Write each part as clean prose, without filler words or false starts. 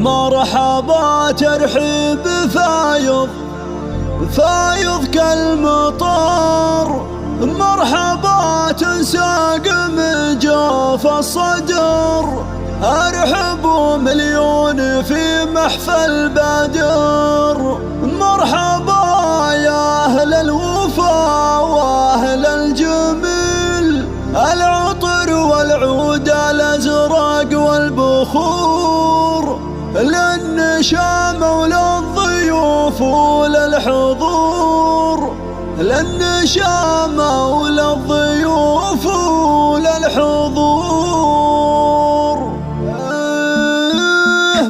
مرحبا ترحيب فايض كالمطر، مرحبا تنساق من جوف الصدر، ارحبوا مليون في محفل بدر. مرحبا يا اهل الوفا واهل الجميل، العطر والعود الازرق والبخور، للنشامة وللضيوف وللحضور، للنشامة وللضيوف وللحضور.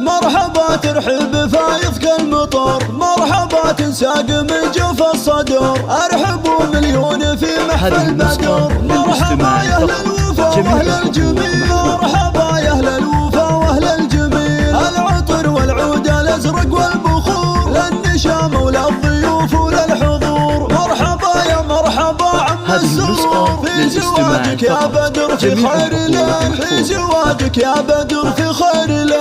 مرحبا ترحب فايض كالمطر، مرحبا تنساق من جوف الصدر، ارحبوا مليون في محفل بدر. مرحبا يا اهل الوفا واهل الجميل، مرحبا يا اهل الوفا واهل الجميل، العطر والعود الازرق والبخور، للنشامة وللضيوف وللحضور. مرحبا يا مرحبا عم السرور، في زواجك يا بدر في خير ليل، في زواجك يا بدر في خير ليل،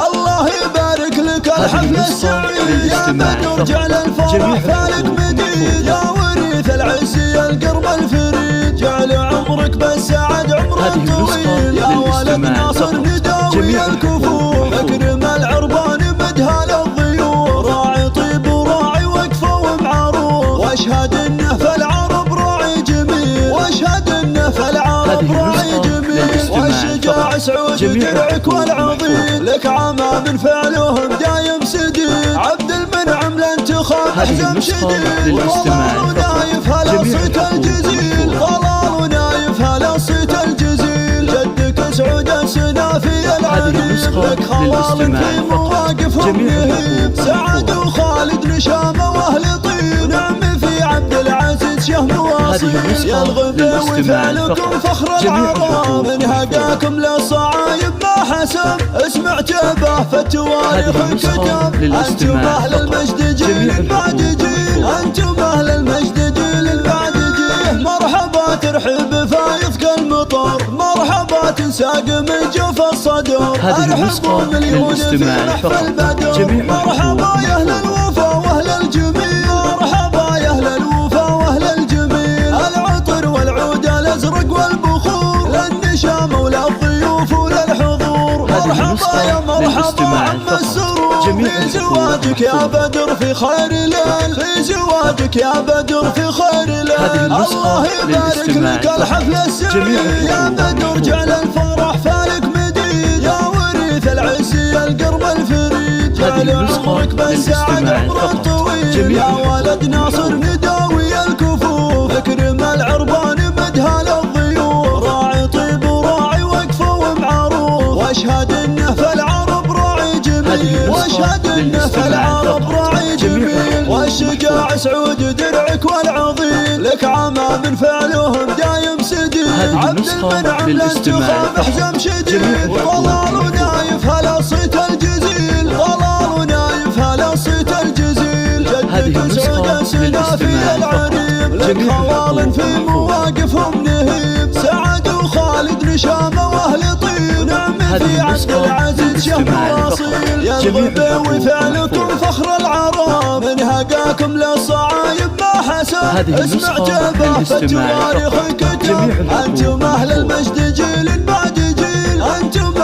الله يبارك لك الحفل السعيد، يا بدر جعل الفرح فالك مديد، يا وريث العز يا القرب الفريد، جعل عمرك بالسعد عمر طويل، يا ولد ناصر نداوي الكفور، اكرم العربان مدها للضيوف، راعي طيب وراعي وقفه ومعروف، واشهد انه في العرب راعي جميل، واشهد انه في العرب راعي جميل، والشجاع سعود درعك والعظيم، لك عمام فعلهم دايم سديد، عبد المنعم لانتخاب حزم شديد، والله نايف هلا صيت الجزيل، طلال نايف هلا صيت الجزيل، جدك سعود السنافي العليم، لك خوال في مواقفهم نهيب، سعد وخالد نشامة واهل طيب، نعم في عبد العزيز شهم واصيل، يا الغباوي فعلكم فخر العرب، من هقاكم للصعايب ما حسب، اسمع جبه في التواريخ انكتب، انتم اهل المجد جيل بعد جيل، انتم اهل المجد جيل بعد جيل. مرحبا ترحب فايض كالمطر، مرحبا تنساق من جوف الصدر، ارحبوا مليون في محفل بدر. مرحبا يا اهل الوفا واهل الجميل، مرحبا يا اهل الوفا واهل الجميل، العطر والعود الازرق والبخور، للنشامة وللضيوف وللحضور. مرحبا يا مرحبا عم السرور، في زواجك يا بدر في خير ليل، في زواجك يا بدر في خير ليل، الله يبارك لك الحفل السعيد، يا بدر جعل الفرح فالك مديد، يا وريث العز يا القرب الفريد، جعل عمرك بالسعد عمر طويل، يا ولد ناصر نداوي الكفوف، اكرم العربان مدها للضيوف، راعي طيب وراعي وقفه ومعروف، واشهد انه في العرب راعي جميل، واشهد انه في العرب راعي جميل، والشجاع سعود درعك والعظيم، لك عمام فعلهم دايم سديد، عبد المنعم لانتخاب حزم شديد، طلال نايف هلا صيت الجزيل، طلال نايف هلا صيت الجزيل، جدك سعود السنافي العريم، لك خوال في مواقفهم نهيب، سعد وخالد نشامة واهل طيب، نعم في عبد العزيز شهم واصيل، يا الغباوي فعلكم فخر العرب، من هقاكم للصعايب ما حسب، اسمع جبه في التواريخ انكتب، انتم اهل المجد جيل بعد جيل، انتم